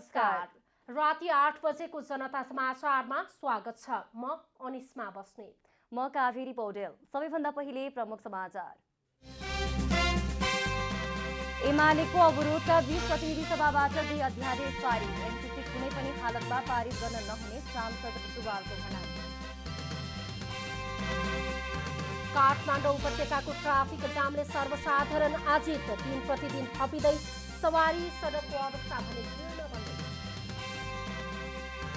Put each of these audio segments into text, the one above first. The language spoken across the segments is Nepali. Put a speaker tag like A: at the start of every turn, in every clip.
A: नमस्कार। राति 8 बजेको जनता समाचारमा स्वागत छ। म अनिस्मा बस्नेत।
B: म कावेरी पौडेल। सबैभन्दा पहिले प्रमुख समाचार। एमालेको अवरोधका बीच प्रतिनिधि सभाबाट 2 अध्यादेश पारित। एमसीसी कुनै पनि हालतमा पारित गर्न नहुने सांसद सुवालको भनाइ।
A: काठमाडौँ उपत्यकाको ट्राफिक जामले सर्वसाधारण आजित। दिन प्रतिदिन थपिँदै सवारी सडकको अवस्था भने जीर्ण बन्दै।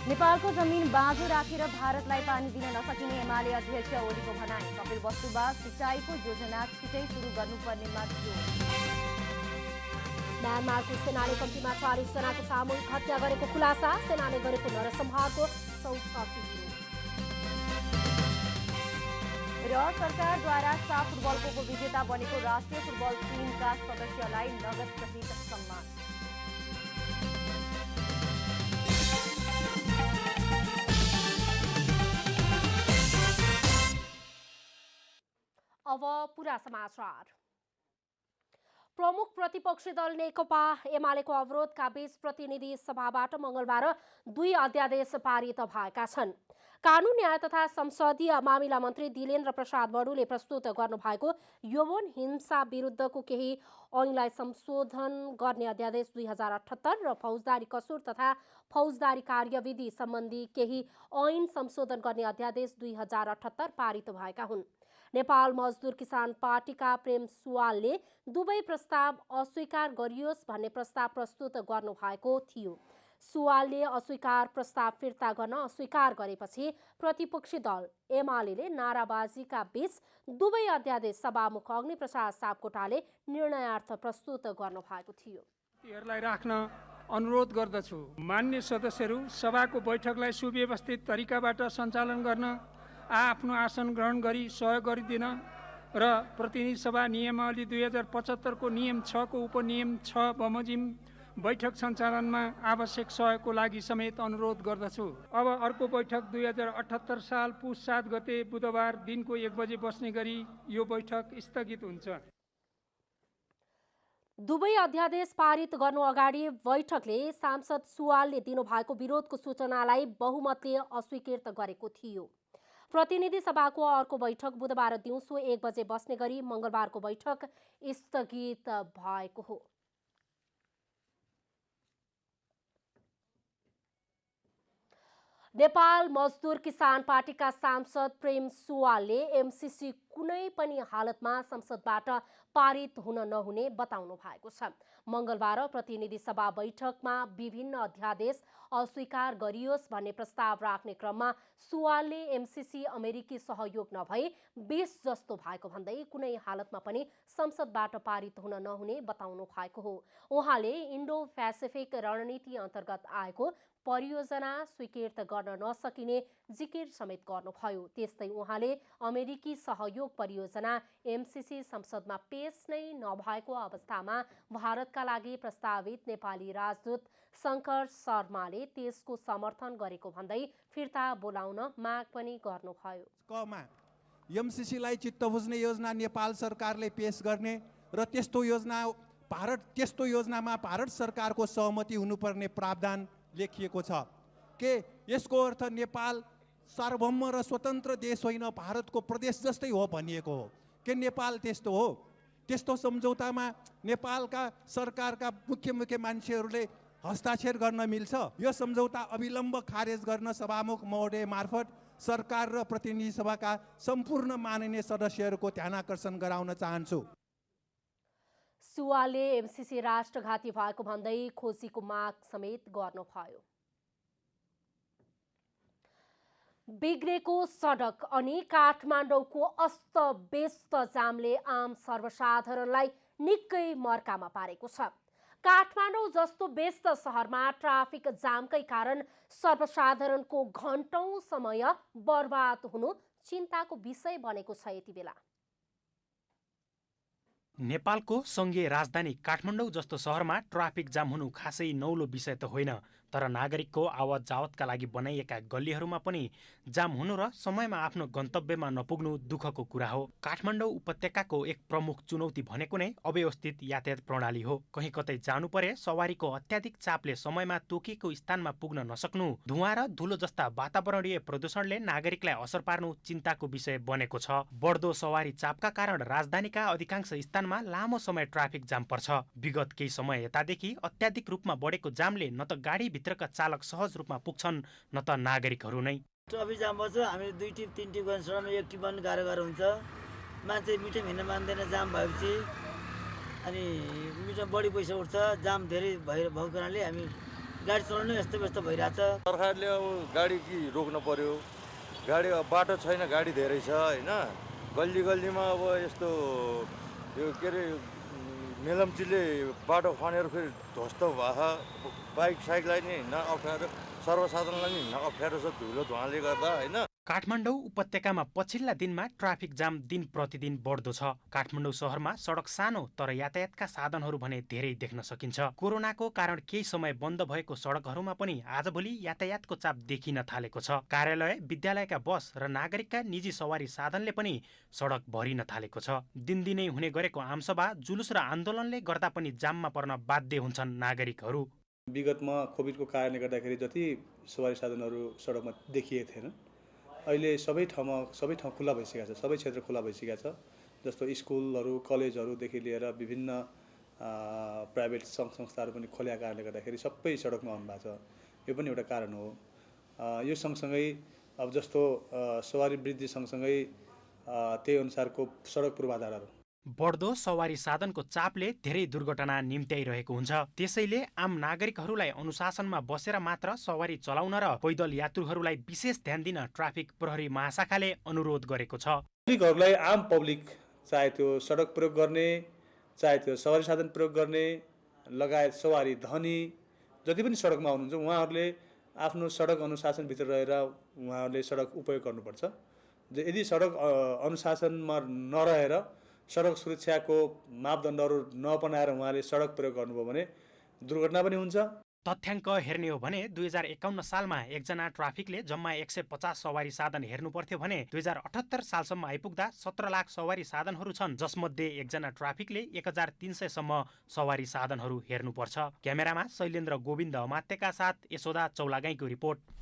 B: नेपालको जमिन बाँझो राखेर भारतलाई पानी दिन नसकिने एमाले अध्यक्ष ओलीको भनाइ। कपिलवस्तुमा सिँचाइको योजना छिटै सुरु गर्नुपर्नेमा जोड।
A: म्यानमारको सेनाले कम्तीमा 40 जनाको सामूहिक हत्या गरेको खुलासा। सेनाले गरेको नरसंहारको 64
B: र सरकारद्वारा साफ फुटबलको विजेता बनेको राष्ट्रिय फुटबल टिमका सदस्यलाई नगद सहित सम्मान।
A: अब पूरा समाचार। प्रमुख प्रतिपक्षी दल नेकपा एमालेको अवरोधका बीच प्रतिनिधि सभाबाट मंगलबार 2 अध्यादेश पारित भएका छन्। कानून न्याय तथा संसदीय मामिला मन्त्री दिलेन्द्र प्रसाद बडुले प्रस्तुत गर्नुभएको यौन हिंसा विरुद्धको केही ऐनलाई संशोधन गर्ने अध्यादेश 2078 र फौजदारी कसुर तथा फौजदारी कार्यविधि सम्बन्धी केही ऐन संशोधन गर्ने अध्यादेश 2078 पारित भएका हुन्। नेपाल मजदुर किसान पार्टीका प्रेम सुवालले दुवै प्रस्ताव अस्वीकार गरियोस् भन्ने प्रस्ताव प्रस्तुत गर्नुभएको थियो। सुवालले अस्वीकार प्रस्ताव फिर्ता गर्न अस्वीकार गरेपछि प्रतिपक्षी दल एमाले नाराबाजीका बीच दुवै अध्यादेश सभामुख अग्निप्रसाद सापकोटाले निर्णयार्थ प्रस्तुत गर्नुभएको थियो।
C: लाई राख्न अनुरोध गर्दछु। मान्य सदस्यहरू, सभाको बैठकलाई सुव्यवस्थित तरिकाबाट सञ्चालन गर्न आफ्नो आसन ग्रहण गरी सहयोग गरिदिन र प्रतिनिधि सभा नियमावली 2075 को नियम 6 को उपनियम 6 बमोजिम बैठक सञ्चालनमा आवश्यक सहयोगको लागि समेत अनुरोध गर्दछु। अब अर्को बैठक 2078 साल पुस 7 गते बुधबार दिनको 1 बजे बस्ने गरी यो बैठक स्थगित हुन्छ।
A: दुवै अध्यादेश पारित गर्नु अगाडि बैठकले सांसद सुवालले दिनुभएको विरोधको सूचनालाई बहुमतले अस्वीकृत गरेको थियो। प्रतिनिधि सभाको अर्को बैठक बुधबार दिउँसो 1 बजे बस्ने गरी मंगलबारको बैठक स्थगित भएको हो। नेपाल मजदुर किसान पार्टीका सांसद प्रेम सुवालले एमसीसी कुनै पनि हालतमा संसदबाट पारित हुन नहुने बताउनु भएको छ। मंगलबार प्रतिनिधि सभा बैठकमा विभिन्न अध्यादेश अस्वीकार गरियोस् भन्ने प्रस्ताव राख्ने क्रममा सुवालले एमसीसी अमेरिकी सहयोग नभई 20 जस्तो भएको भन्दै कुनै हालतमा पनि संसदबाट पारित हुन नहुने बताउनु भएको हो। उहाँले इन्डो पेसिफिक रणनीति अन्तर्गत आएको परियोजना स्वीकृत गर्न नसकिने जिकिर समेत गर्नुभयो। त्यस्तै उहाँले अमेरिकी सहयोग परियोजना एमसीसी संसदमा पेश नै नभएको अवस्थामा भारतका लागि प्रस्तावित नेपाली राजदूत शङ्कर शर्माले त्यसको समर्थन गरेको भन्दै फिर्ता बोलाउन माग पनि गर्नुभयो।
D: एमसीसीलाई चित्त बुझ्ने योजना नेपाल सरकारले पेश गर्ने र त्यस्तो योजनामा भारत सरकारको सहमति हुनुपर्ने प्रावधान लेखिएको छ। के यसको अर्थ नेपाल सार्वभौम र स्वतन्त्र देश होइन, भारतको प्रदेश जस्तै हो भनिएको हो? के नेपाल त्यस्तो हो? त्यस्तो सम्झौतामा नेपालका सरकारका मुख्य मान्छेहरूले हस्ताक्षर गर्न मिल्छ? यो सम्झौता अविलम्ब खारेज गर्न सभामुख महोदय मार्फत सरकार र प्रतिनिधि सभाका सम्पूर्ण माननीय सदस्यहरूको ध्यानाकर्षण गराउन चाहन्छु।
A: सुवालले एमसीसी राष्ट्रघाती भएको भन्दै खोजीको माग समेत गर्नुभयो। बिग्रेको सडक अनि काठमाडौँको अस्तव्यस्त जामले आम सर्वसाधारणलाई निकै मर्कामा पारेको छ। काठमाडौँ जस्तो व्यस्त सहरमा ट्राफिक जामकै कारण सर्वसाधारणको घण्टौं समय बर्बाद हुनु चिन्ताको विषय बनेको छ। यति बेला
E: नेपालको संघीय राजधानी काठमाडौँ जस्तो सहरमा ट्राफिक जाम हुनु खासै नौलो विषय त होइन। तर नागरिकको आवत जावतका लागि बनाइएका गल्लीहरूमा पनि जाम हुनु र समयमा आफ्नो गन्तव्यमा नपुग्नु दुःखको कुरा हो। काठमाडौँ उपत्यकाको एक प्रमुख चुनौती भनेको नै अव्यवस्थित यातायात प्रणाली हो। कहीँ कतै जानु परे सवारीको अत्याधिक चापले समयमा तोकिएको स्थानमा पुग्न नसक्नु, धुवाँ र धुलो जस्ता वातावरणीय प्रदूषणले नागरिकलाई असर पार्नु चिन्ताको विषय बनेको छ। बढ्दो सवारी चापका कारण राजधानीका अधिकांश स्थानमा लामो समय ट्राफिक जाम पर्छ। विगत केही समय यतादेखि अत्याधिक रूपमा बढेको जामले न त गाडीभित्रका चालक सहज रूपमा पुग्छन् न त नागरिकहरू नै।
F: ट्राफिक जाम पर्छ, हामी 2 टिप 3 टिप गर्ने सडकमा 1 टिप पनि गाह्रो हुन्छ। मान्छे मिठो हिँड्न मान्दैन जाम भएपछि, अनि मिठो बढी पैसा उठ्छ। जाम धेरै भएको कारणले हामी गाडी चलाउनु यस्तो व्यस्त भइरहेछ।
G: सरकारले अब गाडी कि रोक्न पर्यो, गाडी बाटो छैन, गाडी धेरै छ होइन। गल्ली गल्लीमा अब यस्तो यो के अरे मेलम्चीले बाटो खनेर फेरि ध्वस्त भएको, बाइक साइकललाई नि हिँड्न अप्ठ्यारो, सर्वसाधारणलाई नि हिँड्न अप्ठ्यारो छ धुलो धुवाँले गर्दा होइन।
E: काठमाडौँ उपत्यकामा पछिल्ला दिनमा ट्राफिक जाम दिन प्रतिदिन बढ्दो छ। काठमाडौँ शहरमा सडक सानो तर यातायातका साधनहरू भने धेरै देख्न सकिन्छ। कोरोनाको कारण केही समय बन्द भएको सडकहरूमा पनि आजभोलि यातायातको चाप देखिन थालेको छ। कार्यालय, विद्यालयका बस र नागरिकका निजी सवारी साधनले पनि सडक भरिन थालेको छ। दिनदिनै हुने गरेको आमसभा, जुलुस र आन्दोलनले गर्दा पनि जाममा पर्न बाध्य हुन्छन् नागरिकहरू।
H: विगतमा कोभिडको कारणले गर्दाखेरि जति सवारी साधनहरू सडकमा देखिएको थिएन, अहिले सबै ठाउँ खुला भइसकेको छ। सबै क्षेत्र खुला भइसकेको छ। जस्तो स्कुलहरू, कलेजहरूदेखि लिएर विभिन्न प्राइभेट सङ्घ संस्थाहरू पनि खोलेका कारणले गर्दाखेरि सबै सडकमा आउनु भएको छ। यो पनि एउटा कारण हो। यो सँगसँगै अब जस्तो सवारी वृद्धि सँगसँगै त्यही अनुसारको सडक पूर्वाधारहरू,
E: बढ्दो सवारी साधनको चापले धेरै दुर्घटना निम्त्याइरहेको हुन्छ। त्यसैले आम नागरिकहरूलाई अनुशासनमा बसेर मात्र सवारी चलाउन र पैदल यात्रुहरूलाई विशेष ध्यान दिन ट्राफिक प्रहरी महाशाखाले अनुरोध गरेको छ।
H: पब्लिकहरूलाई, आम पब्लिक, चाहे त्यो सडक प्रयोग गर्ने, चाहे त्यो सवारी साधन प्रयोग गर्ने, लगायत सवारी धनी जति पनि सडकमा आउनुहुन्छ उहाँहरूले आफ्नो सडक अनुशासनभित्र रहेर उहाँहरूले सडक उपयोग गर्नुपर्छ। यदि सडक अनुशासनमा नरहेर सडक सुरक्षाको मापदण्डहरू नअपनाएर उहाँले सडक प्रयोग गर्नुभयो भने दुर्घटना पनि हुन्छ।
E: तथ्याङ्क हेर्ने हो भने 2051 सालमा एकजना ट्राफिकले जम्मा 150 सवारी साधन हेर्नु पर्थ्यो भने 2078 सालसम्म आइपुग्दा 17 लाख सवारी साधनहरू छन्, जसमध्ये एकजना ट्राफिकले 1300 सम्म सवारी साधनहरू हेर्नुपर्छ। क्यामेरामा शैलेन्द्र गोविन्द अमात्यका साथ यशोदा चौलागाईको रिपोर्ट।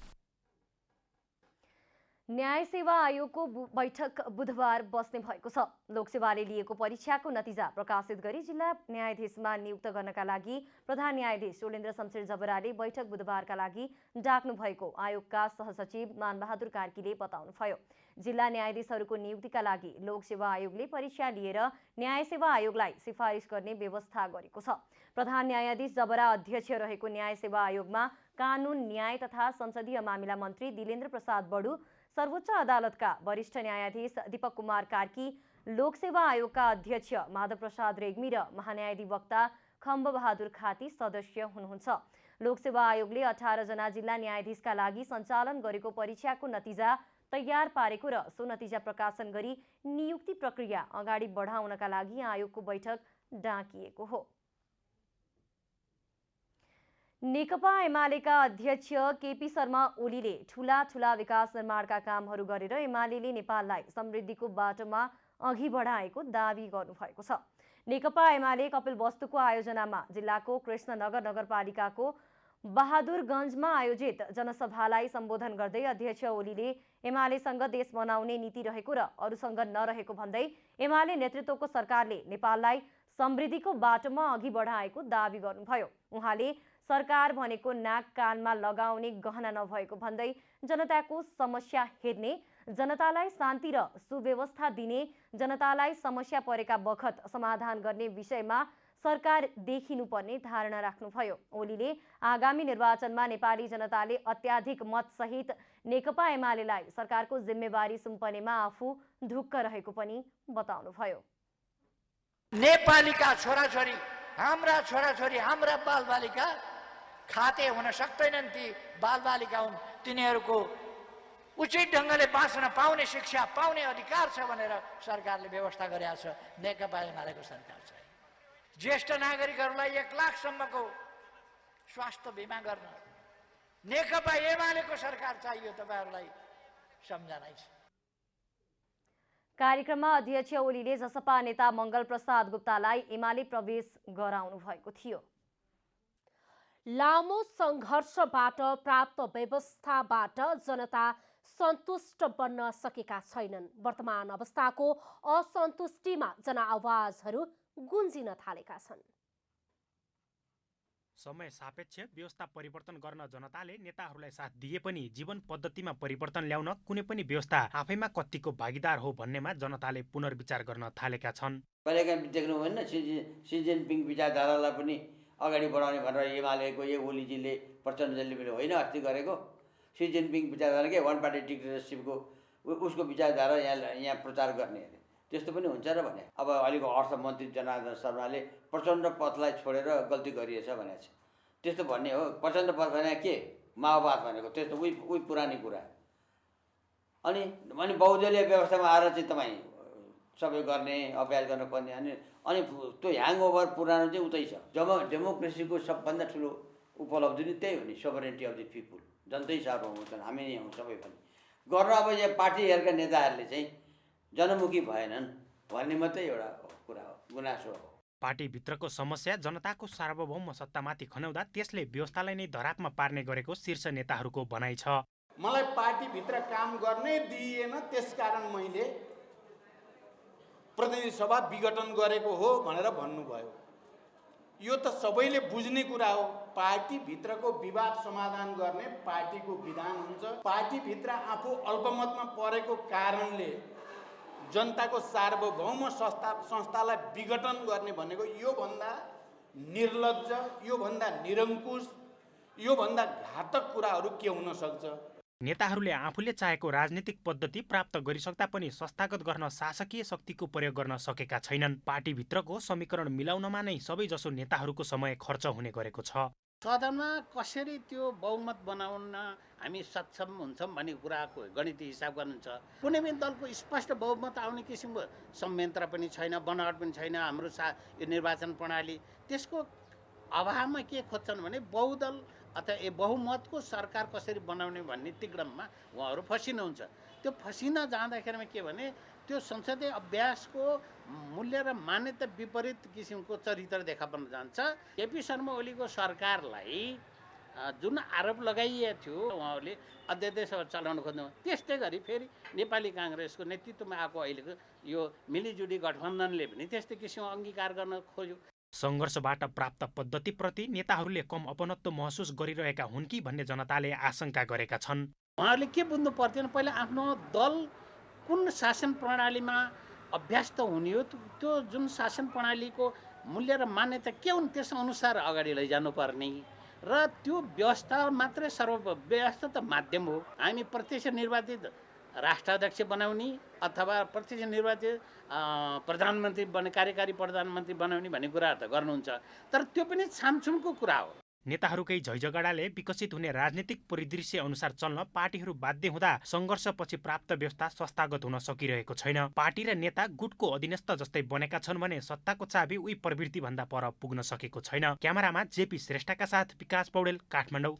B: न्याय सेवा आयोगको बैठक बुधबार बस्ने भएको छ। लोकसेवाले लिएको परीक्षाको नतिजा प्रकाशित गरी जिल्ला न्यायाधीशमा नियुक्त गर्नका लागि प्रधान न्यायाधीश शोलेन्द्र शमशेर जबराले बैठक बुधबारका लागि डाक्नु भएको आयोगका सहसचिव मानबहादुर कार्कीले बताउनुभयो। जिल्ला न्यायाधीशहरूको नियुक्तिका लागि लोकसेवा आयोगले परीक्षा लिएर न्याय सेवा आयोगलाई सिफारिस गर्ने व्यवस्था गरेको छ। प्रधान न्यायाधीश जबरा अध्यक्ष रहेको न्याय सेवा आयोगमा कानुन, न्याय तथा संसदीय मामिला मन्त्री दिलेन्द्र प्रसाद बडु, सर्वोच्च अदालतका वरिष्ठ न्यायाधीश दीपक कुमार कार्की, लोकसेवा आयोगका अध्यक्ष माधव प्रसाद रेग्मी र महान्यायाधिवक्ता खम्ब बहादुर खाती सदस्य हुनुहुन्छ। लोकसेवा आयोगले 18 जना जिल्ला न्यायाधीशका लागि सञ्चालन गरेको परीक्षाको नतिजा तयार पारेको र सो नतिजा प्रकाशन गरी नियुक्ति प्रक्रिया अगाडि बढाउनका लागि आयोगको बैठक डाकिएको हो। नेकपा एमालेका अध्यक्ष केपी शर्मा ओलीले ठूला विकास निर्माणका कामहरू गरेर एमालेले नेपाललाई समृद्धिको बाटोमा अघि बढाएको दावी गर्नुभएको छ। नेकपा एमाले कपिलवस्तुको आयोजनामा जिल्लाको कृष्णनगर नगरपालिकाको बहादुरगञ्जमा आयोजित जनसभालाई सम्बोधन गर्दै अध्यक्ष ओलीले एमालेसँग देश बनाउने नीति रहेको र अरूसँग नरहेको भन्दै एमाले नेतृत्वको सरकारले नेपाललाई समृद्धिको बाटोमा अघि बढाएको दावी गर्नुभयो। उहाँले सरकार भनेको नाक कानमा लगाउने गहना नभएको भन्दै जनताको समस्या हेर्ने, जनतालाई शान्ति र सुव्यवस्था दिने, जनतालाई समस्या परेका बखत समाधान गर्ने विषयमा सरकार देखिनुपर्ने धारणा राख्नुभयो। ओलीले आगामी निर्वाचनमा नेपाली जनताले अत्याधिक मतसहित नेकपा एमालेलाई सरकारको जिम्मेवारी सुम्पनेमा आफू ढुक्क रहेको पनि बताउनुभयो।
I: नेपालीका छोराछोरी, हाम्रा छोराछोरी, हाम्रा बालबालिका खाते हुन सक्दैनन्। ती बालबालिका हुन्, तिनीहरूको उचित ढङ्गले बाँच्न पाउने, शिक्षा पाउने अधिकार छ भनेर सरकारले व्यवस्था गरेको छ। नेकपा एमालेको सरकार छ। ज्येष्ठ नागरिकहरूलाई 1 लाखसम्मको स्वास्थ्य बिमा गर्न नेकपा एमालेको सरकार चाहियो, तपाईँहरूलाई सम्झनाइ छ।
B: कार्यक्रममा अध्यक्ष ओलीले जसपा नेता मङ्गल प्रसाद गुप्तालाई एमाले प्रवेश गराउनु भएको थियो।
A: लामो सङ्घर्षबाट प्राप्त व्यवस्थाबाट जनता सन्तुष्ट बन्न सकेका छैनन्। वर्तमान अवस्थाको असन्तुष्टिमा जनआवाजहरू गुन्जिन थालेका छन्।
E: समय सापेक्ष व्यवस्था परिवर्तन गर्न जनताले नेताहरूलाई साथ दिए पनि जीवन पद्धतिमा परिवर्तन ल्याउन कुनै पनि व्यवस्था आफैमा कतिको भागीदार हो भन्नेमा जनताले पुनर्विचार गर्न थालेका छन्।
J: कहिलेकाहीँ देख्नु भएन सी जिनपिङ विचारधारालाई पनि अगाडि बढाउने भनेर एमालेको ओलीजीले प्रचण्डजीले पनि होइन अस्ति गरेको। सी जिनपिङ विचारधारा के वान पार्टी डिक्टेटरसिपको उसको विचारधारा यहाँ प्रचार गर्ने अरे त्यस्तो पनि हुन्छ र भने। अब अहिलेको अर्थमन्त्री जनार्दन शर्माले प्रचण्ड पदलाई छोडेर गल्ती गरिएछ भनेको छ। त्यस्तो भन्ने हो? प्रचण्ड पद भने के माओवाद भनेको त्यस्तो उही पुरानी कुरा। अनि बहुदलीय व्यवस्थामा आएर चाहिँ तपाईँ सबै गर्ने अभ्यास गर्न पर्ने अनि त्यो ह्याङओभर पुरानो चाहिँ उतै छ। डेमोक्रेसीको सबभन्दा ठुलो उपलब्धि नै त्यही हो नि, सोभरेन्टी अफ द पिपुल। जनतै सार्वभौम छन्, हामी नै हौँ सबै पनि। गर्न अब यहाँ पार्टीहरूका नेताहरूले चाहिँ जनमुखी भएनन् भन्ने मात्रै एउटा कुरा हो, गुनासो हो।
E: पार्टीभित्रको समस्या जनताको सार्वभौम सत्तामाथि खन्याउँदा त्यसले व्यवस्थालाई नै धरापमा पार्ने गरेको शीर्ष नेताहरूको भनाइ छ।
K: मलाई पार्टीभित्र काम गर्नै दिइएन, त्यसकारण मैले प्रतिनिधि सभा विघटन गरेको हो भनेर भन्नुभयो। यो त सबैले बुझ्ने कुरा हो। पार्टीभित्रको विवाद समाधान गर्ने पार्टीको विधान हुन्छ। पार्टीभित्र आफू अल्पमतमा परेको कारणले जनताको सार्वभौम संस्थालाई विघटन गर्ने भनेको योभन्दा निर्लज्ज, योभन्दा निरङ्कुश, योभन्दा घातक कुराहरू के हुन सक्छ?
E: नेताहरूले आफूले चाहेको राजनीतिक पद्धति प्राप्त गरिसक्दा पनि संस्थागत गर्न शासकीय शक्तिको प्रयोग गर्न सकेका छैनन्। पार्टीभित्रको समीकरण मिलाउनमा नै सबैजसो नेताहरूको समय खर्च हुने गरेको छ।
L: सदनमा कसरी त्यो बहुमत बनाउन हामी सक्षम हुन्छौँ भन्ने कुराको गणितीय हिसाब गर्नुहुन्छ। कुनै पनि दलको स्पष्ट बहुमत आउने किसिमको संयन्त्र पनि छैन, बनावट पनि छैन। हाम्रो यो निर्वाचन प्रणाली त्यसको अभावमा के खोज्छन् भने बहुदल अथवा बहुमतको सरकार कसरी बनाउने भन्ने तिग्रममा उहाँहरू फसिनुहुन्छ। त्यो फसिन जाँदाखेरिमा के भने त्यो संसदीय अभ्यासको मूल्य र मान्यता विपरीत किसिमको चरित्र देखा पर्न जान्छ। केपी शर्मा ओलीको सरकारलाई जुन आरोप लगाइएको थियो उहाँहरूले अध्यादेश चलाउन खोज्नु, त्यस्तै गरी फेरि नेपाली काङ्ग्रेसको नेतृत्वमा आएको अहिलेको यो मिलिजुली गठबन्धनले पनि त्यस्तै किसिमको अङ्गीकार गर्न खोज्यो।
E: सङ्घर्षबाट प्राप्त पद्धतिप्रति नेताहरूले कम अपनत्व महसुस गरिरहेका हुन् कि भन्ने जनताले आशंका गरेका छन्।
L: उहाँहरूले के बुझ्नु पर्थेन, पहिला आफ्नो दल कुन शासन प्रणालीमा अभ्यस्त हुने हो, त्यो जुन शासन प्रणालीको मूल्य र मान्यता के हुन् त्यसअनुसार अगाडि लैजानुपर्ने र त्यो व्यवस्था मात्रै व्यवस्था त माध्यम हो। हामी प्रत्यक्ष निर्वाचित राष्ट्राध्यक्ष बनाउने अथवा प्रत्यक्ष निर्वाचित प्रधानमन्त्री कार्यकारी प्रधानमन्त्री बनाउने भन्ने कुराहरू त गर्नुहुन्छ, तर त्यो पनि छामछुमको कुरा हो।
E: नेताहरूकै झैझगडाले विकसित हुने राजनीतिक परिदृश्य अनुसार चल्न पार्टीहरू बाध्य हुँदा सङ्घर्षपछि प्राप्त व्यवस्था संस्थागत हुन सकिरहेको छैन। पार्टी र नेता गुटको अधीनस्थ जस्तै बनेका छन् भने सत्ताको चाबी उही प्रवृत्तिभन्दा पर पुग्न सकेको छैन। क्यामेरामा जेपी श्रेष्ठका साथ विकास पौडेल, काठमाडौँ।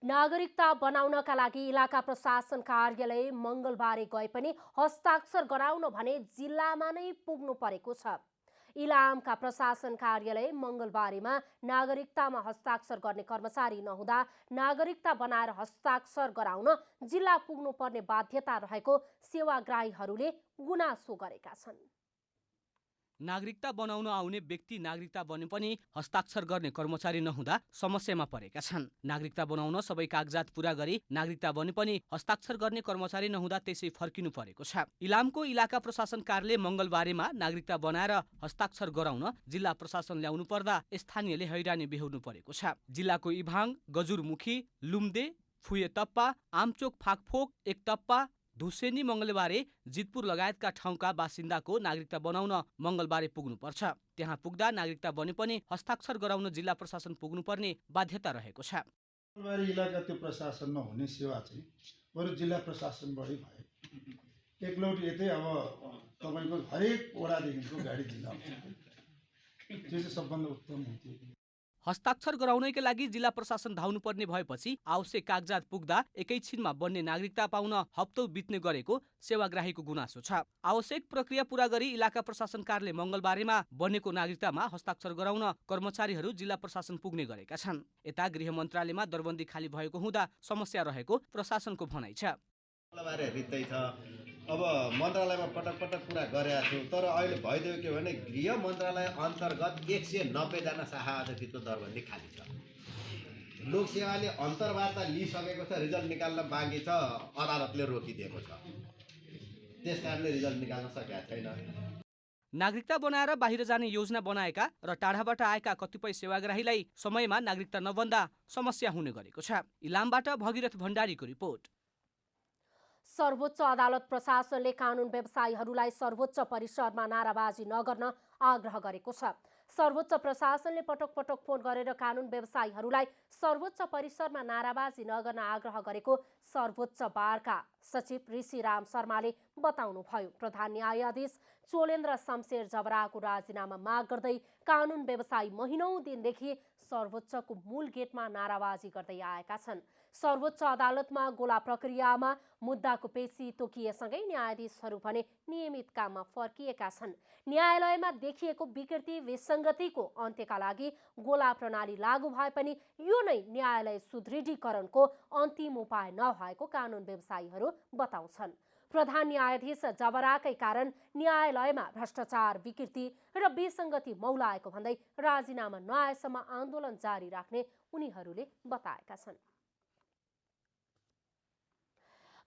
A: नागरिकता बनाउनका लागि इलाका प्रशासन कार्यालय मङ्गलबारे गए पनि हस्ताक्षर गराउन भने जिल्लामा नै पुग्नु परेको छ। इलामका प्रशासन कार्यालय मङ्गलबारेमा नागरिकतामा हस्ताक्षर गर्ने कर्मचारी नहुँदा नागरिकता बनाएर हस्ताक्षर गराउन जिल्ला पुग्नुपर्ने बाध्यता रहेको सेवाग्राहीहरूले गुनासो गरेका छन्।
M: नागरिकता बनाउन आउने व्यक्ति नागरिकता बने पनि हस्ताक्षर गर्ने कर्मचारी नहुँदा समस्यामा परेका छन्। नागरिकता बनाउन सबै कागजात पूरा गरी नागरिकता बने पनि हस्ताक्षर गर्ने कर्मचारी नहुँदा त्यसै फर्किनु परेको छ। इलामको इलाका प्रशासन कार्यालय मङ्गलबारेमा नागरिकता बनाएर हस्ताक्षर गराउन जिल्ला प्रशासन ल्याउनु पर्दा स्थानीयले हैरानी बेहोर्नु परेको छ। जिल्लाको इभाङ, गजुरमुखी, लुम्दे, फुएतप्पा, आमचोक फाकफोक, एकतप्पा, धुसेनी मङ्गलबारे, जितपुर लगायतका ठाउँका बासिन्दाको नागरिकता बनाउन मङ्गलबारे पुग्नुपर्छ। त्यहाँ पुग्दा नागरिकता बने पनि हस्ताक्षर गराउन जिल्ला प्रशासन पुग्नुपर्ने बाध्यता रहेको छ।
N: मङ्गलबारे इलाका त्यो प्रशासन नहुने सेवा चाहिँ बरु जिल्ला प्रशासनबाटै भयो। एकलौटी यतै अब तपाईँको हरेक वडादेखिको गाडी जिल्लामा त्यो चाहिँ सबभन्दा उत्तम हुन्थ्यो।
M: हस्ताक्षर गराउनैका लागि जिल्ला प्रशासन धाउनुपर्ने भएपछि आवश्यक कागजात पुग्दा एकैछिनमा बन्ने नागरिकता पाउन हप्तौं बित्ने गरेको सेवाग्राहीको गुनासो छ। आवश्यक प्रक्रिया पूरा गरी इलाका प्रशासन कार्यालय मङ्गलबारेमा बनेको नागरिकतामा हस्ताक्षर गराउन कर्मचारीहरू जिल्ला प्रशासन पुग्ने गरेका छन्। यता गृह मन्त्रालयमा दरबन्दी खाली भएको हुँदा समस्या रहेको प्रशासनको भनाइ छ।
O: अब मन्त्रालयमा पटक पटक कुरा गरेका छु, तर अहिले भइदियो के भने गृह मन्त्रालय अन्तर्गत 190 जना शाखा अध्यक्षको दरबन्दी खाली छ। लोकसेवाले अन्तर्वार्ता लिइसकेको छ, रिजल्ट निकाल्न बाँकी छ, अदालतले रोकिदिएको छ। त्यसकारणले रिजल्ट निकाल्न सकेका छैन।
M: नागरिकता बनाएर बाहिर जाने योजना बनाएका र टाढाबाट आएका कतिपय सेवाग्राहीलाई समयमा नागरिकता नबन्दा समस्या हुने गरेको छ। इलामबाट भगीरथ भण्डारीको रिपोर्ट।
A: सर्वोच्च अदालत प्रशासनले कानुन व्यवसायीहरूलाई सर्वोच्च परिसरमा नाराबाजी नगर्न आग्रह गरेको छ। सर्वोच्च प्रशासनले पटक पटक फोन गरेर कानुन व्यवसायीहरूलाई सर्वोच्च परिसरमा नाराबाजी नगर्न आग्रह गरेको सर्वोच्च बारका सचिव ऋषिराम शर्माले बताउनुभयो। प्रधान न्यायाधीश चोलेन्द्र शमशेर जबराको राजीनामा माग गर्दै कानुन व्यवसायी महिनौं दिनदेखि सर्वोच्चको मूल गेटमा नाराबाजी गर्दै आएका छन्। सर्वोच्च अदालतमा गोला प्रक्रियामा मुद्दाको पेशी तोकिएसँगै न्यायाधीशहरू भने नियमित काममा फर्किएका छन्। न्यायालयमा देखिएको विकृति विसङ्गतिको अन्त्यका लागि गोला प्रणाली लागू भए पनि यो नै न्यायालय सुदृढीकरणको अन्तिम उपाय नभएको कानुन व्यवसायीहरू बताउँछन्। प्रधान न्यायाधीश जबराकै कारण न्यायालयमा भ्रष्टाचार, विकृति र विसङ्गति मौलाएको भन्दै राजीनामा नआएसम्म आन्दोलन जारी राख्ने उनीहरूले बताएका छन्।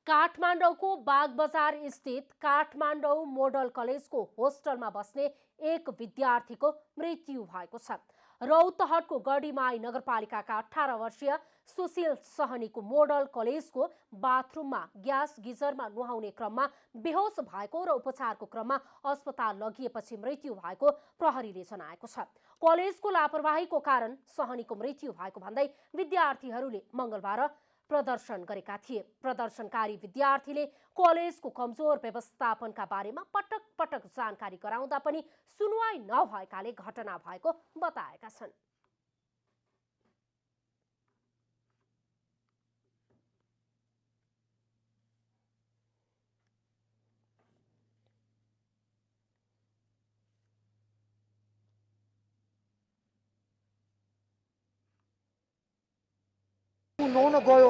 A: काठमाडौँको बागबजार स्थित काठमाडौँ मोडल कलेजको होस्टलमा बस्ने एक विद्यार्थीको मृत्यु भएको छ। रौतहटको गढीमाई नगरपालिकाका 18 वर्षीय सुशील सहनीको मोडल कलेजको बाथरुममा ग्यास गिजरमा नुहाउने क्रममा बेहोस भएको र उपचारको क्रममा अस्पताल लगिएपछि मृत्यु भएको प्रहरीले जनाएको छ। कलेजको लापरवाहीको कारण सहनीको मृत्यु भएको भन्दै विद्यार्थीहरूले मङ्गलबार प्रदर्शन गरेका थिए। प्रदर्शनकारी विद्यार्थीले कलेजको कमजोर व्यवस्थापनका बारेमा पटक पटक जानकारी गराउँदा पनि सुनवाई नभएकाले घटना भएको बताएका छन्।
P: नुहाउन गयो,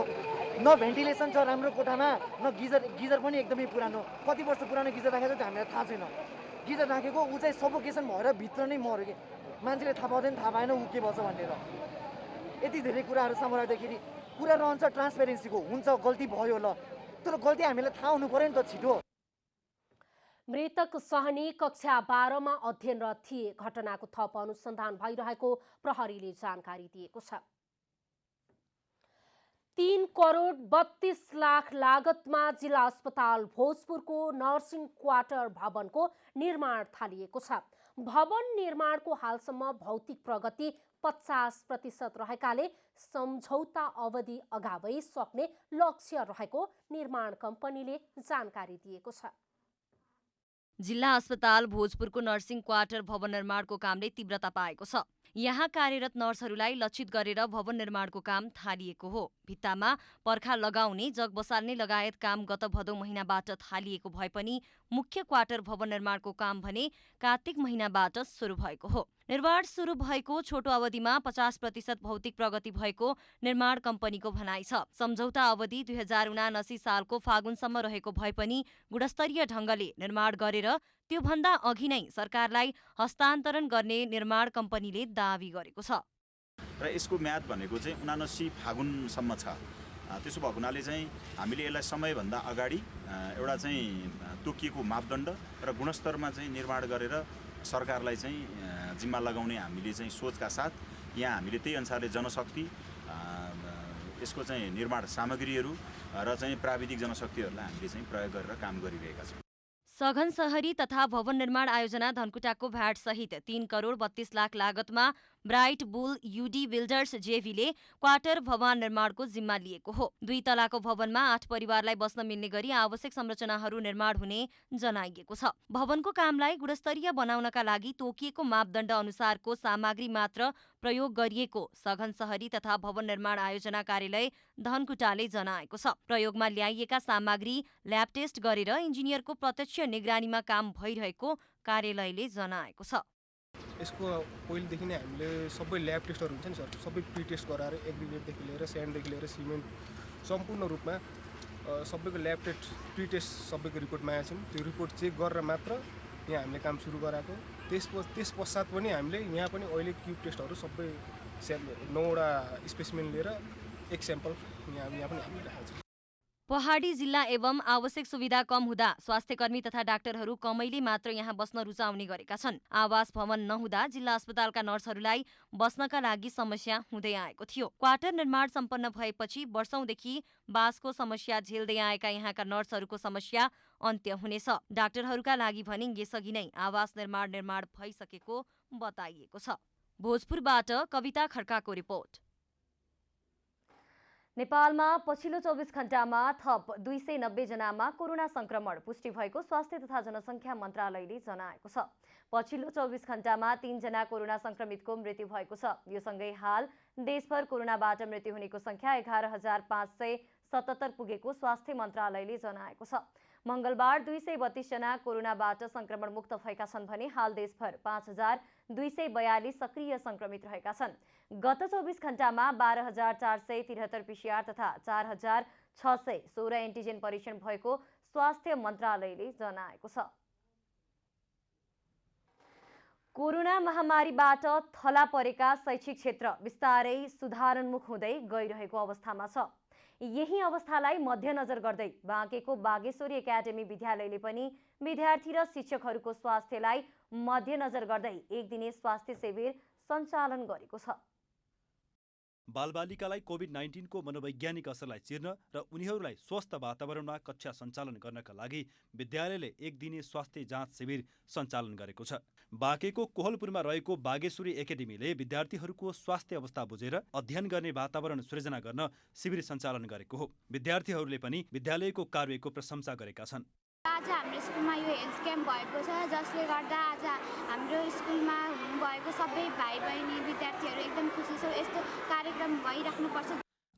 P: न भेन्टिलेसन छ राम्रो कोठामा, न गिजर पनि एकदमै पुरानो, कति वर्ष पुरानो गिजर राखेको छ हामीलाई थाहा छैन। गिजर राखेको ऊ चाहिँ सफोकेसन भएर भित्र नै मर्यो कि मान्छेले थाहा पाउँदैन, थाहा पाएन ऊ के भन्छ भनेर। यति धेरै कुराहरू सामु राख्दाखेरि कुरा रहन्छ ट्रान्सपेरेन्सीको, हुन्छ गल्ती भयो ल, तर गल्ती हामीलाई थाहा हुनु पर्यो नि त छिटो।
A: मृतक सहनी कक्षा 12 मा अध्ययनरत थिए। घटनाको थप अनुसन्धान भइरहेको प्रहरीले जानकारी दिएको छ। 3 करोड 32 लाख लागतमा जिल्ला अस्पताल भोजपुरको नर्सिङ क्वार्टर भवनको निर्माण थालिएको छ। भवन निर्माणको हालसम्म भौतिक प्रगति 50% रहेकाले सम्झौता अवधि अगावै सक्ने लक्ष्य रहेको निर्माण कम्पनीले जानकारी दिएको छ।
B: जिल्ला अस्पताल भोजपुरको नर्सिङ क्वार्टर भवन निर्माणको कामले तीव्रता पाएको छ। यहाँ कार्यरत नर्सहरूलाई लक्षित गरेर भवन निर्माणको काम थालिएको हो। भित्तामा पर्खा लगाउने, जग बसाल्ने लगायत काम गत भदौ महिनाबाट थालिएको भए पनि मुख्य क्वार्टर भवन निर्माणको काम भने कार्तिक महिनाबाट सुरु भएको हो। निर्माण सुरु भएको छोटो अवधिमा 50% भौतिक प्रगति भएको निर्माण कम्पनीको भनाइ छ। सम्झौता अवधि 2079 सालको फागुनसम्म रहेको भए पनि गुणस्तरीय ढङ्गले निर्माण गरेर त्योभन्दा अघि नै सरकारलाई हस्तान्तरण गर्ने निर्माण कम्पनीले दावी गरेको छ।
Q: र यसको म्याद भनेको चाहिँ 79 फागुनसम्म छ। त्यसो भएको हुनाले चाहिँ हामीले यसलाई समयभन्दा अगाडि एउटा चाहिँ तोकिएको मापदण्ड र गुणस्तरमा चाहिँ निर्माण गरेर सरकारलाई चाहिँ जिम्मा लगाउने हामीले चाहिँ सोचका साथ यहाँ हामीले त्यही अनुसारले जनशक्ति, यसको चाहिँ निर्माण सामग्रीहरू र चाहिँ प्राविधिक जनशक्तिहरूलाई हामीले चाहिँ प्रयोग गरेर काम गरिरहेका छौँ।
B: सघन शहरी तथा भवन निर्माण आयोजना धनकुटाको भ्याट सहित 3 करोड 32 लाख लागतमा ब्राइट बुल युडी बिल्डर्स जेभीले क्वार्टर भवन निर्माणको जिम्मा लिएको हो। 2 तलाको भवनमा 8 परिवारलाई बस्न मिल्ने गरी आवश्यक संरचनाहरू निर्माण हुने जनाइएको छ। भवनको कामलाई गुणस्तरीय बनाउनका लागि तोकिएको मापदण्ड अनुसारको सामग्री मात्र प्रयोग गरिएको सघन शहरी तथा भवन निर्माण आयोजना कार्यालय धनकुटाले जनाएको छ। प्रयोगमा ल्याइएका सामग्री ल्याब टेस्ट गरेर इन्जिनियरको प्रत्यक्ष निगरानीमा काम भइरहेको कार्यालयले जनाएको छ।
R: यसको पहिलेदेखि नै हामीले सबै ल्याब टेस्टहरू हुन्छ नि सर, सबै प्री टेस्ट गराएर एग्रिगेटदेखि लिएर स्यान्डदेखि लिएर सिमेन्ट सम्पूर्ण रूपमा सबैको ल्याब टेस्ट प्री टेस्ट सबैको रिपोर्टमा आएको छौँ। त्यो रिपोर्ट चेक गरेर मात्र यहाँ हामीले काम सुरु गराएको। त्यस पश्चात पनि हामीले यहाँ पनि अहिले क्युब टेस्टहरू सबै 9वटा स्पेसिमेन लिएर एक स्याम्पल यहाँ पनि हामीले राखेको छौँ।
B: पहाडी जिल्ला एवं आवश्यक सुविधा कम हुँदा स्वास्थ्यकर्मी तथा डाक्टरहरू कमैले मात्र यहाँ बस्न रुचाउने गरेका छन्। आवास भवन नहुँदा जिल्ला अस्पतालका नर्सहरूलाई बस्नका लागि समस्या हुँदै आएको थियो। क्वार्टर निर्माण सम्पन्न भएपछि वर्षौंदेखि बासको समस्या झेल्दै आएका यहाँका नर्सहरूको समस्या अन्त्य हुनेछ। डाक्टरहरूका लागि भने यसअघि नै आवास निर्माण भइसकेको बताइएको छ। भोजपुरबाट कविता खड्काको रिपोर्ट। नेपालमा पछिल्लो 24 घण्टामा थप 290 जनामा कोरोना संक्रमण पुष्टि भएको स्वास्थ्य तथा जनसङ्ख्या मन्त्रालयले जनाएको छ। पछिल्लो 24 घण्टामा 3 जना कोरोना संक्रमितको मृत्यु भएको छ। यो सँगै हाल देशभर कोरोनाबाट मृत्यु हुनेको संख्या 11,577 पुगेको स्वास्थ्य मन्त्रालयले जनाएको छ। मंगलबार 232 जना कोरोनाबाट संक्रमण मुक्त भएका छन् भने हाल देशभर 5,242 सक्रिय संक्रमित रहेका छन्। गत 24 घण्टामा 12,473 पीसीआर तथा 4,616 एन्टिजेन परीक्षण भएको स्वास्थ्य मन्त्रालयले जनाएको छ। कोरोना महामारीबाट थला परेका शैक्षिक क्षेत्र बिस्तारै सुधारोन्मुख हुँदै गइरहेको अवस्थामा छ। यही अवस्थालाई मध्यनजर गर्दै बाँकेको बागेश्वरी एकाडेमी विद्यालयले पनि विद्यार्थी र शिक्षकहरूको स्वास्थ्यलाई मध्यनजर गर्दै एक दिने स्वास्थ्य शिविर सञ्चालन गरेको छ।
S: बालबालिकालाई कोभिड-19 को मनोवैज्ञानिक असरलाई चिर्न र उनीहरूलाई स्वस्थ वातावरणमा कक्षा सञ्चालन गर्नका लागि विद्यालयले एक दिने स्वास्थ्य जाँच शिविर सञ्चालन गरेको छ। बाँकेको कोहलपुरमा रहेको बागेश्वरी एकाडेमीले विद्यार्थीहरूको स्वास्थ्य अवस्था बुझेर अध्ययन गर्ने वातावरण सृजना गर्न शिविर सञ्चालन गरेको हो। विद्यार्थीहरूले पनि विद्यालयको कार्यको प्रशंसा गरेका छन्।
T: आज हाम्रो स्कुलमा यो हेल्थ क्याम्प भएको छ, जसले गर्दा आज हाम्रो स्कुलमा हुनुभएको सबै भाइ बहिनी विद्यार्थीहरू एकदम खुसी छौँ। यस्तो कार्यक्रम भइराख्नुपर्छ।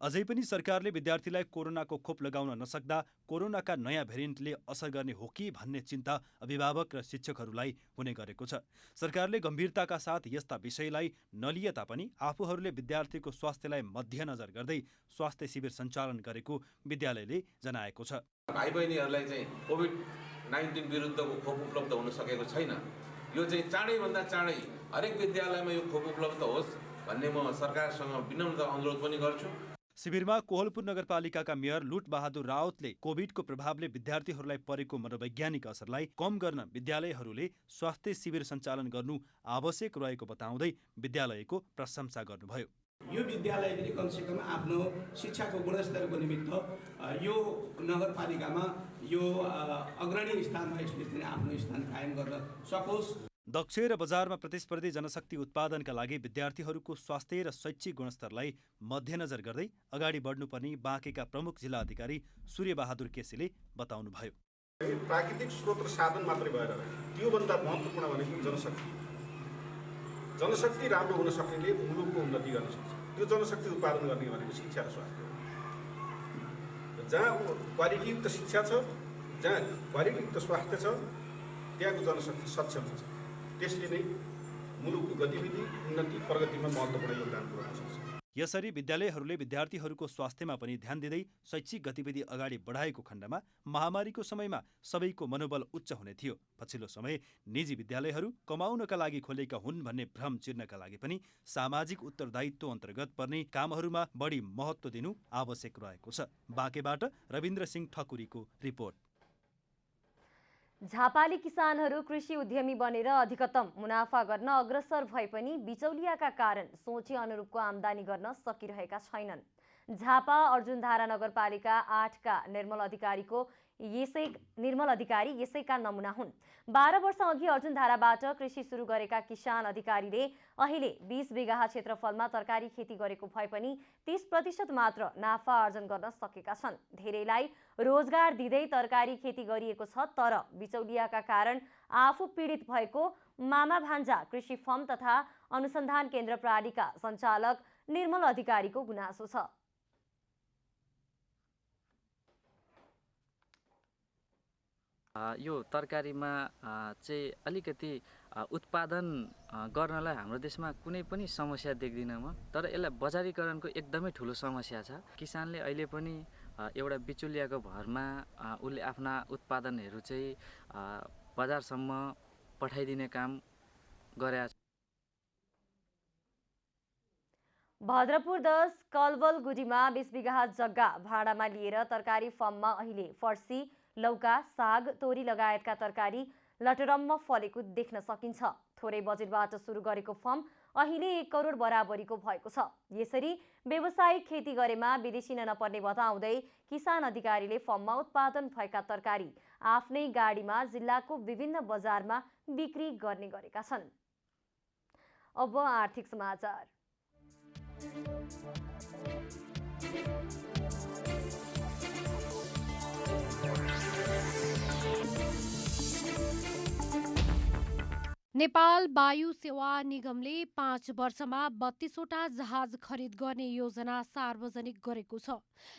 S: अझै पनि सरकारले विद्यार्थीलाई कोरोनाको खोप लगाउन नसक्दा कोरोनाका नयाँ भेरिएन्टले असर गर्ने हो कि भन्ने चिन्ता अभिभावक र शिक्षकहरूलाई हुने गरेको छ। सरकारले गम्भीरताका साथ यस्ता विषयलाई नलिए तापनि आफूहरूले विद्यार्थीको स्वास्थ्यलाई मध्यनजर गर्दै स्वास्थ्य शिविर सञ्चालन गरेको विद्यालयले जनाएको छ।
U: भाइ बहिनीहरूलाई चाहिँ कोभिड-19 विरुद्धको खोप उपलब्ध हुन सकेको छैन। यो चाहिँ चाँडैभन्दा चाँडै हरेक विद्यालयमा यो खोप उपलब्ध होस् भन्ने म सरकारसँग विनम्र अनुरोध पनि गर्छु।
S: शिविरमा कोहलपुर नगरपालिकाका मेयर लुट बहादुर रावतले कोभिडको प्रभावले विद्यार्थीहरूलाई परेको मनोवैज्ञानिक असरलाई कम गर्न विद्यालयहरूले स्वास्थ्य शिविर सञ्चालन गर्नु आवश्यक रहेको बताउँदै विद्यालयको प्रशंसा गर्नुभयो।
V: यो विद्यालयले कमसेकम आफ्नो शिक्षाको गुणस्तरको निमित्त यो नगरपालिकामा यो अग्रणी स्थानमा यसले आफ्नो स्थान कायम गर्न सकोस्।
S: दक्ष र बजारमा प्रतिस्पर्धी जनशक्ति उत्पादनका लागि विद्यार्थीहरूको स्वास्थ्य र शैक्षिक गुणस्तरलाई मध्यनजर गर्दै अगाडि बढ्नुपर्ने बाँकेका प्रमुख जिल्ला अधिकारी सूर्य बहादुर केसीले बताउनुभयो।
W: प्राकृतिक स्रोत र साधन मात्रै भएर त्योभन्दा महत्त्वपूर्ण भनेको जनशक्ति राम्रो हुन सक्नेले मुलुकको उन्नति गर्न सक्छ। त्यो जनशक्ति उत्पादन गर्ने भनेको शिक्षा र स्वास्थ्य हो। जहाँ क्वालिटीयुक्त शिक्षा छ, जहाँ क्वालिटीयुक्त स्वास्थ्य छ, त्यहाँको जनशक्ति सक्षम हुन्छ। त्यसले नै मुलुकको गतिविधि उन्नति प्रगतिमा महत्त्वपूर्ण योगदान पुर्याउन सक्छ।
S: यसरी विद्यालयहरूले विद्यार्थीहरूको स्वास्थ्यमा पनि ध्यान दिँदै शैक्षिक गतिविधि अगाडि बढाएको खण्डमा महामारीको समयमा सबैको मनोबल उच्च हुने थियो। पछिल्लो समय निजी विद्यालयहरू कमाउनका लागि खोलेका हुन् भन्ने भ्रम चिर्नका लागि पनि सामाजिक उत्तरदायित्व अन्तर्गत पर्ने कामहरूमा बढी महत्त्व दिनु आवश्यक रहेको छ। बाँकेबाट रविन्द्र सिंह ठकुरीको रिपोर्ट।
B: झापाली किसानहरू कृषि उद्यमी बनेर अधिकतम मुनाफा गर्न अग्रसर भए पनि बिचौलियाका कारण सोचे अनुरूपको आम्दानी गर्न सकिरहेका छैनन्। झापा अर्जुनधारा नगरपालिका 8 का निर्मल अधिकारीको निर्मल अधिकारी यसैका नमुना हुन्। 12 वर्ष अघि अर्जुनधाराबाट कृषि सुरु गरेका किसान अधिकारीले अहिले 20 बिघा क्षेत्रफलमा तरकारी खेती गरेको भए पनि 30% मात्र नाफा आर्जन गर्न सकेका छन्। धेरैलाई रोजगार दिँदै तरकारी खेती गरिएको छ, तर बिचौलियाका कारण आफू पीडित भएको मामा भान्जा कृषि फर्म तथा अनुसन्धान केन्द्र प्रणालीका सञ्चालक निर्मल अधिकारीको गुनासो छ।
C: यो तरकारीमा चाहिँ अलिकति उत्पादन गर्नलाई हाम्रो देशमा कुनै पनि समस्या देख्दिनँ म, तर यसलाई बजारीकरणको एकदमै ठुलो समस्या छ। किसानले अहिले पनि एउटा बिचौलियाको भरमा उसले आफ्ना उत्पादनहरू चाहिँ बजारसम्म पठाइदिने काम गरेका छ।
B: भद्रपुर 10 कलवलगुडीमा 20 बिघा जग्गा भाडामा लिएर तरकारी फर्ममा अहिले फर्सी, लौका, साग, तोरी लगायतका तरकारी लटरम्म फलेको देख्न सकिन्छ। थोरै बजेटबाट सुरु गरेको फर्म अहिले 1 करोड बराबरीको भएको छ। यसरी व्यावसायिक खेती गरेमा विदेशी नपर्ने बताउँदै किसान अधिकारीले फर्ममा उत्पादन भएका तरकारी आफ्नै गाडीमा जिल्लाको विभिन्न बजारमा बिक्री गर्ने गरेका छन्। अब आर्थिक समाचार।
A: नेपाल वायु सेवा निगमले 5 वर्षमा 32वटा जहाज खरिद गर्ने योजना सार्वजनिक गरेको छ।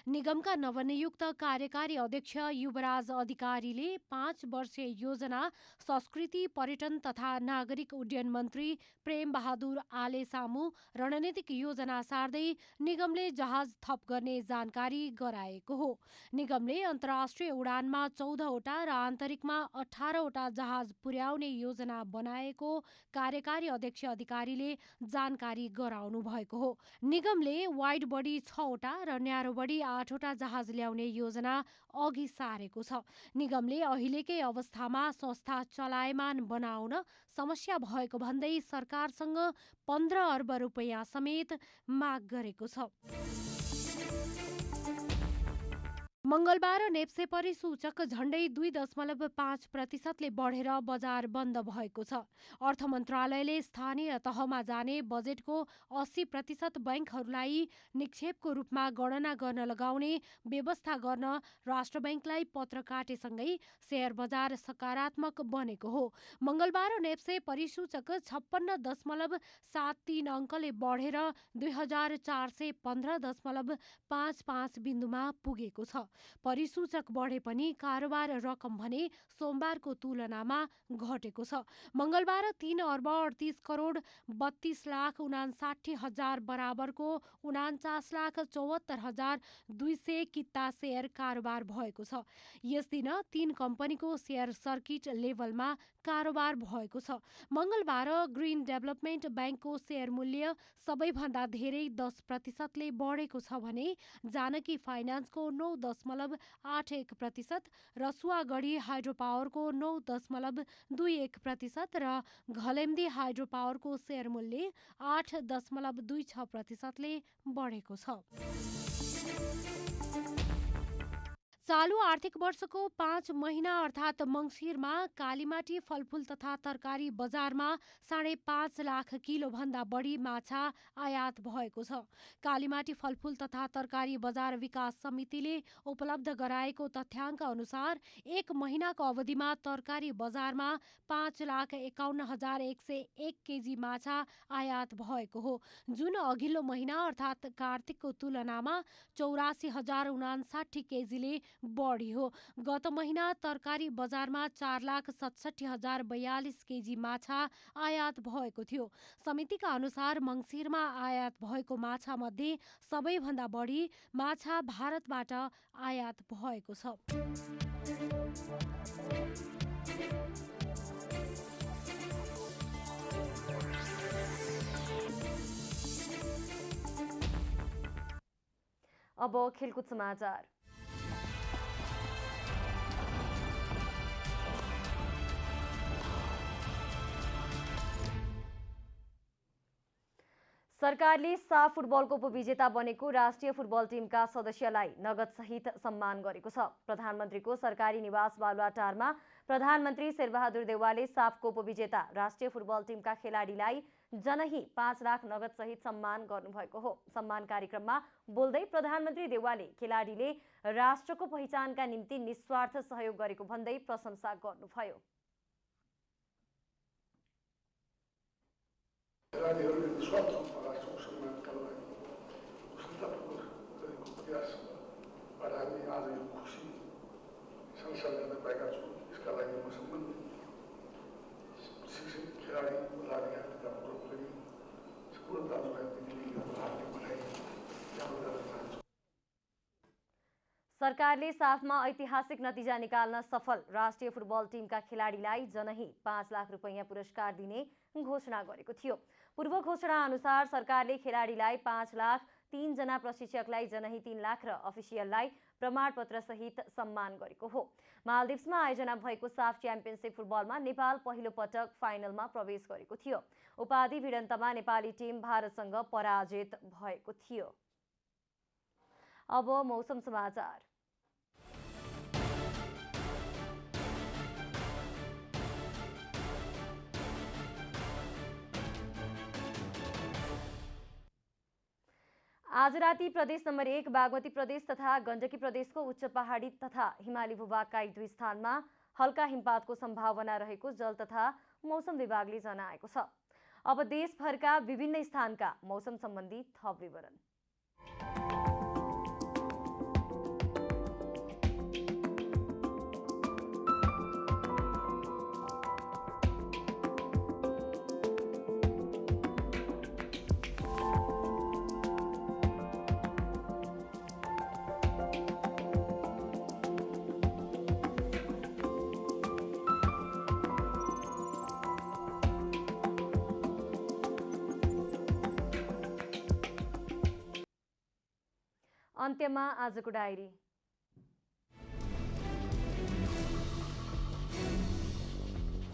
A: निगमका नवनियुक्त कार्यकारी अध्यक्ष युवराज अधिकारीले 5 वर्षीय योजना संस्कृति, पर्यटन तथा नागरिक उड्डयन मन्त्री प्रेम बहादुर आले सामु रणनीतिक योजना सार्दै निगमले जहाज थप गर्ने जानकारी गराएको हो। निगमले अन्तर्राष्ट्रिय उडानमा 14वटा र आन्तरिकमा 18वटा जहाज पुर्याउने योजना बनाएको कार्यकारी अध्यक्ष अधिकारीले जानकारी गराउनु भएको हो। निगमले वाइड बडी 6वटा र न्यारो बडी 8वटा जहाज ल्याउने योजना अघि सारेको छ। निगमले अहिलेकै अवस्थामा संस्था चलायमान बनाउन समस्या भएको भन्दै सरकारसँग 15 अर्ब रुपैयाँ समेत माग गरेको छ। मंगलबार नेप्से परिसूचक झण्डै 2.5% बढेर बजार बन्द भएको छ। अर्थ मन्त्रालयले स्थानीय तहमा जाने बजेटको 80% बैंकहरूलाई निक्षेपको रूपमा गणना गर्न लगाउने व्यवस्था गर्न राष्ट्र बैंकलाई पत्र काटेसँगै शेयर बजार सकारात्मक बनेको हो। मंगलबार नेप्से परिसूचक 56.73 अङ्कले बढेर 2415.55 बिन्दुमा पुगेको छ। परिसूचक बढे पनि कारोबार रकम भने सोमबारको तुलनामा घटेको छ। मंगलबार 3 अर्ब 38 करोड 32 लाख 59 हजार बराबरको 49 लाख 74 हजार 200 किता शेयर कारोबार भएको छ। यस दिन 3 कम्पनीको शेयर सर्किट लेभलमा कारोबार भएको छ। मंगलबार ग्रीन डेभलपमेन्ट बैंकको शेयर मूल्य सबैभन्दा धेरै 10% बढेको छ भने जानकी फाइनान्सको 9.81%, रसुवागढी हाइड्रो पावरको 9.21% र घलेम्दी हाइड्रो पावरको शेयर मूल्य 8.26% बढेको छ। चालू आर्थिक वर्षको 5 महिना अर्थात् मङ्सिरमा कालीमाटी फलफूल तथा तरकारी बजारमा 5.5 लाख किलो भन्दा बढी माछा आयात भएको छ। कालीमाटी फलफूल तथा तरकारी बजार विकास समितिले उपलब्ध गराएको तथ्याङ्क अनुसार 1 महिनाको अवधिमा तरकारी बजारमा 5,51,101 केजी माछा आयात भएको हो, जुन अघिल्लो महिना अर्थात् कार्तिकको तुलनामा 84,059 केजीले बढी हो। गत महिना तरकारी बजारमा 4,67,042 केजी माछा आयात भएको थियो। समितिका अनुसार मङ्सिरमा आयात भएको माछा मध्ये सबैभन्दा बढी माछा भारतबाट आयात भएको छ।
B: अब खेलकुद समाचार। सरकारले साफ फुटबलको उपविजेता बनेको राष्ट्रिय फुटबल टिमका सदस्यलाई नगदसहित सम्मान गरेको छ। प्रधानमन्त्रीको सरकारी निवास बालुवाटारमा प्रधानमन्त्री शेरबहादुर देउवाले साफको उपविजेता राष्ट्रिय फुटबल टिमका खेलाडीलाई जनही 5 लाख नगदसहित सम्मान गर्नुभएको हो। सम्मान कार्यक्रममा बोल्दै प्रधानमन्त्री देउवाले खेलाडीले राष्ट्रको पहिचानका निम्ति निस्वार्थ सहयोग गरेको भन्दै प्रशंसा गर्नुभयो।
D: खेलाडीहरूले निस्वार्थ रूपमा राष्ट्रको सम्मानका लागि संस्थापक गरेको प्रयासबाट हामी आज यो खुसी सँगसँगै गर्न पाएका छौँ। यसका लागि म सम्बन्धित शिक्षक खेलाडी पदाधिकारी तथा फुटबल प्रेमी सम्पूर्ण दाजुभाइ दिदीबहिनीहरूको हार्दिक बधाई ज्ञापन गर्न चाहन्छु।
B: सरकारले साफमा ऐतिहासिक नतिजा निकाल्न सफल राष्ट्रिय फुटबल टिमका खेलाडीलाई जनही 5 लाख रुपैयाँ पुरस्कार दिने घोषणा गरेको थियो। पूर्व घोषणा अनुसार सरकारले खेलाडीलाई 5 लाख, 3 जना प्रशिक्षकलाई जनही 3 लाख र अफिसियललाई प्रमाणपत्र सहित सम्मान गरेको हो। मालदिप्समा आयोजना भएको साफ च्याम्पियनसिप फुटबलमा नेपाल पहिलो पटक फाइनलमा प्रवेश गरेको थियो। उपाधि भिडन्तमा नेपाली टिम भारतसँग पराजित भएको थियो। अब मौसम समाचार। आज राति प्रदेश नम्बर 1 बागमती प्रदेश तथा गण्डकी प्रदेशको उच्च पहाडी तथा हिमाली भूभागका 1-2 स्थानमा हल्का हिमपातको सम्भावना रहेको जल तथा मौसम विभागले जनाएको छ। अब देशभरका विभिन्न स्थानका मौसम सम्बन्धी थप विवरण। अन्त्यमा आजको डायरी।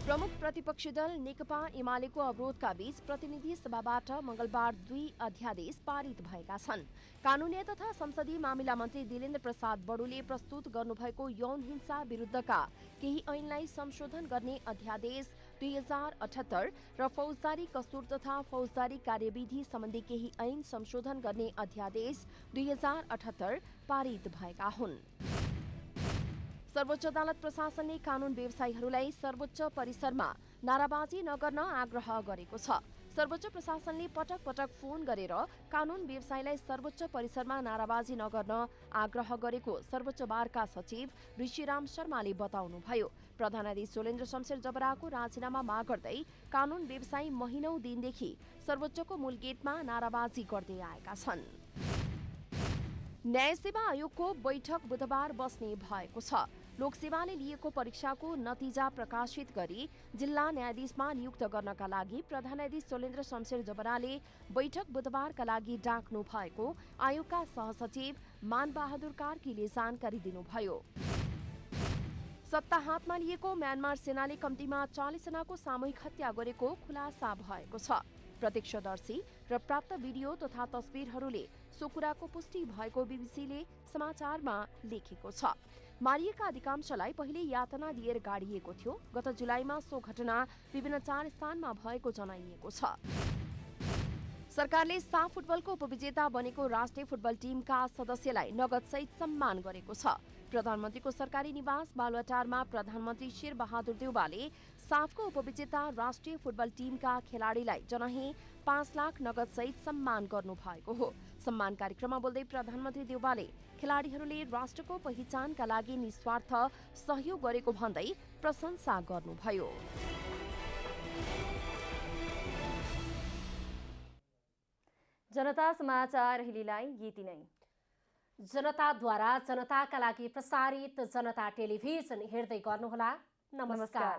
A: प्रमुख प्रतिपक्षी दल नेकपा एमालेको अवरोधका बीच प्रतिनिधि सभाबाट मंगलबार 2 अध्यादेश पारित भएका छन्। कानूनी तथा संसदीय मामिला मन्त्री दिलेन्द्र प्रसाद बडुले प्रस्तुत गर्नुभएको यौन हिंसा विरुद्धका केही ऐनलाई संशोधन गर्ने अध्यादेश 2078 र फौजदारी कसूर तथा फौजदारी कार्यविधि सम्बन्धी केही ऐन संशोधन गर्ने अध्यादेश 2078 पारित भएका हुन्। सर्वोच्च अदालत प्रशासनले कानून व्यवसायीहरूलाई सर्वोच्च परिसरमा नाराबाजी नगर्न आग्रह गरेको छ। सर्वोच्च प्रशासनले पटक पटक फोन गरेर कानून व्यवसायीलाई सर्वोच्च परिसरमा नाराबाजी नगर्न आग्रह गरेको सर्वोच्च बारका सचिव ऋषिराम शर्माले बताउनुभयो। प्रधानाधीश सोलेन्द्र शमशेर जबराको राजीनामा माग गर्दै कानून व्यवसायी महिनौं दिनदेखि सर्वोच्चको मूल गेटमा नाराबाजी गर्दै आएका छन्। न्याय सेवा आयोगको बैठक बुधबार बस्ने भएको छ। लोकसेवाले लिएको परीक्षाको नतिजा प्रकाशित गरी जिल्ला न्यायाधीशमा नियुक्त गर्नका लागि प्रधानाधीश सोलेन्द्र शमशेर जबराले बैठक बुधबारका लागि डाक्नु भएको आयोगका सहसचिव मानबहादुर कार्कीले जानकारी दिनुभयो। सत्ता हातमा लिएको म्यानमार सेनाले कम्तीमा 40 जनाको सामूहिक हत्या गरेको खुलासा भएको छ। प्रत्यक्षदर्शी र प्राप्त भिडियो तथा तस्बिरहरूले सो कुराको पुष्टि भएको बीबीसीले समाचारमा लेखेको छ। मारिएका अधिकांशलाई पहिले यातना दिएर गाडिएको थियो। गत जुलाईमा सो घटना विभिन्न 4 स्थानमा भएको जनाइएको छ। सरकारले साफ फुटबलको उपविजेता बनेको राष्ट्रिय फुटबल टिमका सदस्यलाई नगदसहित सम्मान गरेको छ। प्रधानमन्त्रीको सरकारी निवास बालुवाटारमा प्रधानमन्त्री शेरबहादुर देउवाले साफको उपविजेता राष्ट्रिय फुटबल टिमका खेलाडीलाई जनही 5 लाख नगदसहित सम्मान गर्नु भएको हो। सम्मान कार्यक्रममा बोल्दै प्रधानमन्त्री देउवाले खेलाडीहरूले राष्ट्रको पहिचानका लागि निस्वार्थ सहयोग गरेको भन्दै प्रशंसा गर्नुभयो।
B: जनता समाचार अहिलेलाई यति नै।
A: जनताद्वारा जनताका लागि प्रसारित जनता टेलिभिजन हेर्दै गर्नुहोला। नमस्कार।